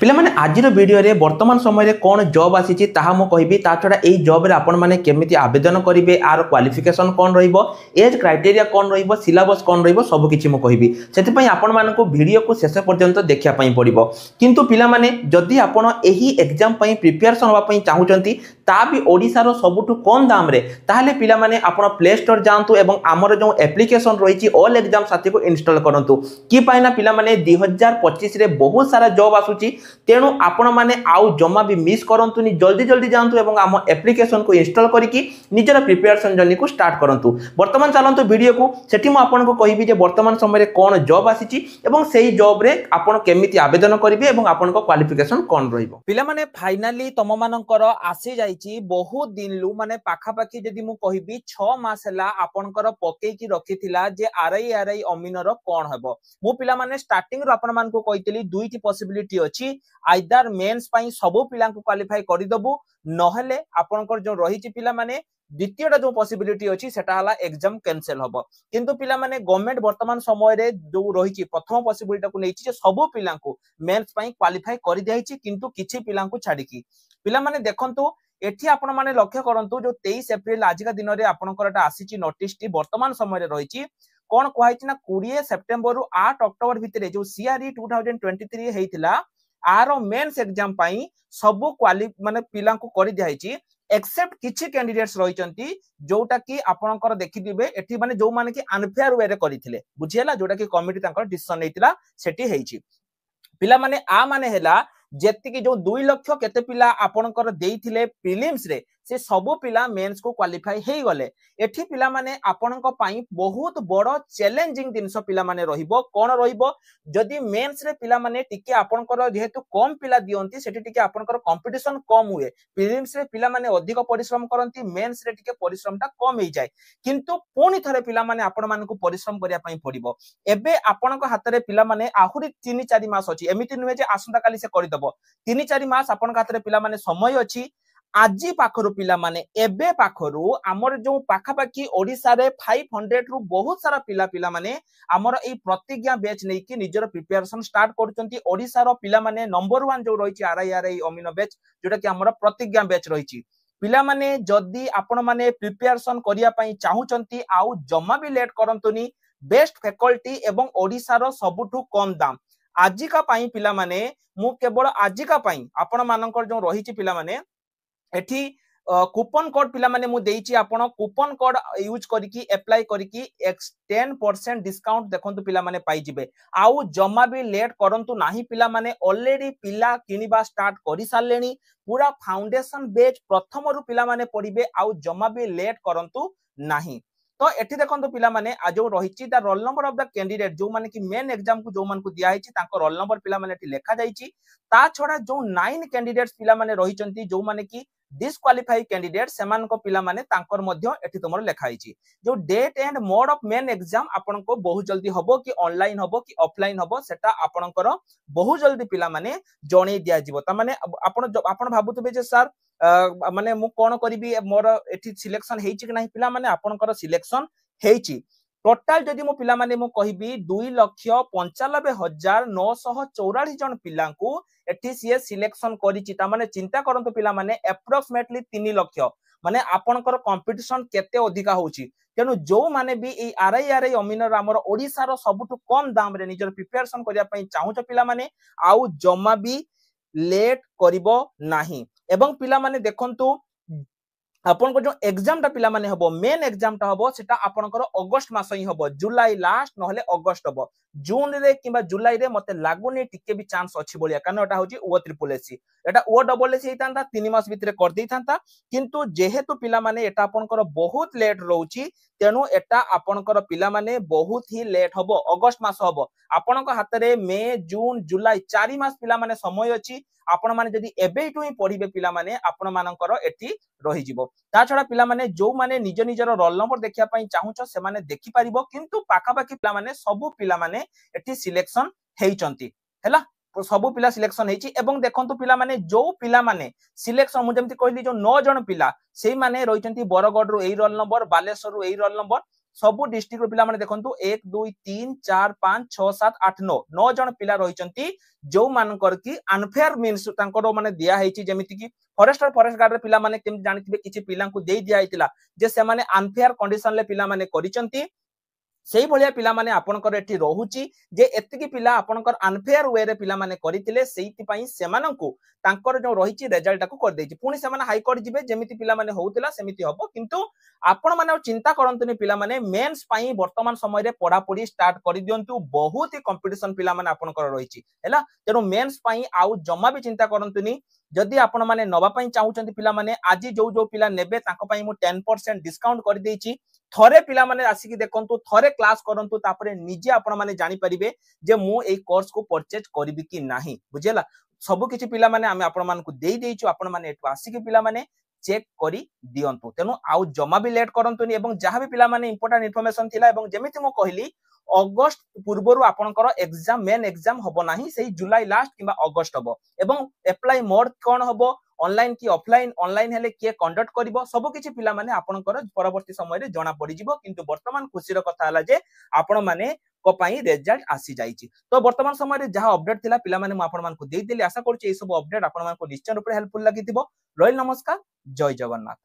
पिला माने आजिर वीडियो रे वर्तमान समय रे कौन जॉब आसीची ताहा मो कहबी ता छडा एई जॉब रे आपण माने केमिति आवेदन करिवे आर क्वालिफिकेशन कोन रहिबो एज क्राइटेरिया कोन रहिबो सिलेबस कोन रहिबो सब किछि मो कहबी सेति पई आपण मानको वीडियो को शेष पर्यंत देखिया पई पड़िबो। किंतु पिला माने जदी आपण एही एग्जाम पई प्रिपरेशन होबा पई चाहुचंती ता भी ओडिसा रो सबुठु कम दाम रे ताहले पिला माने आपण प्ले स्टोर जांतु एवं हमर जो एप्लीकेशन रहिची ऑल एग्जाम साथी को इंस्टॉल करंतु कि पाइना पिला माने 2025 रे बहुत सारा जॉब आसुची तेणु आपण माने आउ जमा भी मिस करंतुनी जल्दी जल्दी जानतु एवं आम एप्लीकेशन को इंस्टॉल करिकी निजर प्रिपरेशन जर्नी को स्टार्ट करंतु। वर्तमान चलंतु वीडियो को सेठी मो आपन को कहिबी जे वर्तमान समय रे कोन जॉब आसीची एवं सेही जॉब रे आपण केमिति आवेदन करिवे एवं आपन को क्वालिफिकेशन कोन रहिबो। पिला माने फाइनली तम मानकर आसी जाईची बहुत दिन लु माने पाखा पाखी जदी मु कहिबी 6 मास हला आपनकर पकेई की रखिथिला जे आरआई अमीनर कोन हबो। मु पिला माने स्टार्टिंग रो आपन मान को कहितली दुईटी पॉसिबिलिटी अछि आइदर मेंस पई सबो पिला को क्वालिफाई करि दबु नहले आपनकर जो रहिची पिला माने द्वितीयटा जो पॉसिबिलिटी अछि सेटा हला एग्जाम कैंसिल हबो। किंतु पिला माने गवर्नमेंट वर्तमान समय रे जो रहिची प्रथम पॉसिबिलिटी को नेछि जे सबो पिला को मेंस पई क्वालिफाई करि देहिची किंतु किछि पिला को छाडी की पिला माने देखंतु एठी आपण माने लक्ष्य करंतु जो 23 एप्रिल आजिका दिन रे आपनकरटा आसीची नोटिस टी वर्तमान समय रे रहिची कोन कहैछि ना 20 सेप्टेम्बर रु 8 अक्टोबर भितरे जो सीआरई 2023 हेइतिला आरो मेंस एग्जाम पई सबो क्वाली माने पिला को करि दियाइछि एक्सेप्ट किछि कैंडिडेट्स रहिचंती जोटा कि आपनकर देखि दिबे एठी माने जो माने कि अनफेयर वे रे करिथिले बुझियला जोटा कि कमिटी तांकर डिसिजन नेतिला सेठी हेइछि पिला माने आ माने हेला जेति कि जो 2 लाख केते पिला आपनकर देइथिले प्रीलिम्स रे से सबो पिला मेंस को क्वालिफाई हेइ गले एठी पिला माने आपनक पई बहुत बड़ चैलेंजिंग दिनस पिला माने रहिबो कोन रहिबो जदी मेंस रे पिला माने टिके आपनकर जेहेतु कम पिला दियंती सेठी टिके आपनकर कंपटीशन कम हुए प्रीलिम्स रे पिला माने अधिक परिश्रम करंती मेंस रे टिके परिश्रमटा कम हेइ जाय किंतु पुनी थरे पिला माने आपण मानको परिश्रम करिया पई पड़िबो। एबे आपनक हाथ रे पिला माने आहुरी 3-4 मास अछि एमिति नुहे जे आसंता काली से करि दबो 3-4 मास आपनक हाथ रे पिला माने समय अछि आजी पाखरु पिला माने एबे पाखरु हमर जो पाखा पाखी ओडिसा रे 500 रु बहुत सारा पिला माने हमर ए प्रतिज्ञा बैच नै कि निजर प्रिपरेशन स्टार्ट करचंती ओडिसा रो पिला माने नंबर 1 जो रहिछि आरआई अमीन बैच जोटा कि हमर प्रतिज्ञा बैच रहिछि पिला माने जदी आपण माने प्रिपरेशन करिया पई चाहुचंती आउ जम्मा भी लेट करंतुनी बेस्ट फैकल्टी एवं ओडिसा रो सबुठु कम दाम आजिका पई पिला माने मु केवल आजिका पई आपण मानकर जो रहिछि पिला माने एठी कूपन कोड पिला माने मु देइछि आपण कूपन कोड यूज करिकी अप्लाई करिकी 10% डिस्काउंट देखंतु पिला माने पाई जिवे आउ जम्मा भी लेट करंतु नाही पिला माने ऑलरेडी पिला किनिबा स्टार्ट करि सालेनी पूरा फाउंडेशन बेच प्रथम रु पिला माने पडिबे आउ जम्मा भी लेट करंतु नाही। तो एठी देखंतु पिला माने आ जो रहिछि the roll number of the candidate जो माने कि मेन एग्जाम को जो मान को दिया हिछि तांको रोल नंबर पिला माने एठी लेखा जाईछि ता छोडा जो 9 कैंडिडेट्स पिला माने रहिचंती जो माने कि डिस्क्वालिफाई कैंडिडेट सेमान को पिला माने तांकर मध्य एठी तमर लेखा हिछि जो date and mode of main exam आपन को बहुत जल्दी हबो कि ऑनलाइन हबो कि ऑफलाइन हबो सेटा आपनकर बहुत जल्दी पिला माने जणे दिया जिवो ता माने आपन भाबुतबे जे सर माने मु कोन करबी मोर एठी सिलेक्शन हेइछि कि नाही पिला माने आपनकर सिलेक्शन हेइछि टोटल जदि मो पिला माने मु कहिबी 2,95,944 जन पिला को एठी सीए सिलेक्शन करिछि ता माने चिंता करंतु पिला माने अप्रोक्सीमेटली 3 लाख माने आपनकर कंपटीशन केते अधिका होछि तेनु जो माने भी ए आरआई अमीनर हमर ओडिसा रो सबुठु कम दाम रे निजर प्रिपरेशन करिया पई चाहुच पिला माने आउ जम्मा भी लेट करिवो नाही एवं पिला माने देखंतु आपन को जो एग्जाम टा पिला माने हबो मेन एग्जाम टा हबो सेटा आपनकर अगस्त मास ही हबो जुलाई लास्ट नहले अगस्त हबो जून रे किबा जुलाई रे मते लागुनी टिके भी चांस अछि बोलिया कारण एटा होची ओ ट्रिपल एससी एटा ओ डबल एससी हेतांता 3 मास भितरे कर देइथांता किंतु जेहेतु पिला माने एटा आपनकर बहुत लेट रहउची तेनु एटा आपनकर पिला माने बहुत ही लेट हबो अगस्त मास हबो आपनक हाथ रे मई जून जुलाई 4 मास पिला माने समय अछि आपण माने जदी एबेटू ही पढिबे पिला माने आपण मानकर एठी रहि जिवो ता छडा पिला माने जो माने निज निजर रोल नंबर देखिया पई चाहुच से माने देखि परिबो किंतु पाखा पाखी पिला माने सबु पिला माने एठी सिलेक्शन हेइचंती हैला सबु पिला सिलेक्शन हेइची एवं देखंतु पिला माने जो पिला माने सिलेक्शन मु जेमति कहली जो 9 जन पिला सेही माने रहिचंती बरगड रु एई रोल नंबर बालेश्वर रु एई रोल नंबर सबु डिस्ट्रिक्ट पिला माने देखंतु 1 2 3 4 5 6 7 8 9 9 जन पिला रहिचंती जो मानकर की अनफेयर मीन्स तांकर माने दिया हेची जेमिति की फॉरेस्ट गार्ड रे पिला माने केम जानिथिबे किछि पिला को देई दिया हेतिला जे से माने अनफेयर कंडीशन ले पिला माने करिचंती सेही भलिया पिला माने आपनकर एठी रहुची जे एतिकी पिला आपनकर अनफेयर वे रे पिला माने करितिले सेहिति पई सेमानंकु तांकर जो रहिची रिजल्ट को कर देची पुनी सेमाने हाई कोर्ट जिवे जेमिति पिला माने होउतिला सेमिति हबो किंतु आपण माने चिंता करंतुनी पिला माने मेंस पई वर्तमान समय रे पढा पढी स्टार्ट करि दियंतु बहुत ही कंपटीशन पिला माने आपनकर रहिची हैला तेनो मेंस पई आउ जम्मा भी चिंता करंतुनी जदि आपण माने नबा पई चाहुचंती पिला माने आज जो जो पिला नेबे तांको पई मु 10% डिस्काउंट कर देची थरे पिला माने आसिकी देखंतु थरे क्लास करंतु तापरे निजे आपण माने जानि परिबे जे मु एई कोर्स को परचेज करबी कि नाही बुझेला सब किछि पिला माने आमे आपण मानकु देई देइछु आपण माने एटु आसिकी पिला माने चेक करी दियंतु तेनु आउ जमा भी लेट करंतुनी एवं जहां भी पिला माने इंपोर्टेंट इन्फॉर्मेशन थिला एवं जेमिति मु कहली अगस्त पूर्वरु आपनकर एग्जाम मेन एग्जाम हबो नाही सेही जुलाई लास्ट किबा अगस्त हबो एवं अप्लाई मोड कोन हबो ऑनलाइन की ऑफलाइन ऑनलाइन हेले के कंडक्ट करिवो सब किछि पिला माने आपनकर परवर्ती समय रे जणा पड़ी जिवो किंतु वर्तमान खुशी रो कथा हला जे आपण माने को पई रिजल्ट आसी जाईची तो वर्तमान समय रे जहां अपडेट थिला पिला माने मु आपण मानकु देई देली आशा करछि ए सब अपडेट आपण मानकु निश्चय रूप रे हेल्पफुल लागिथिबो रोयल नमस्कार जय जगन्नाथ।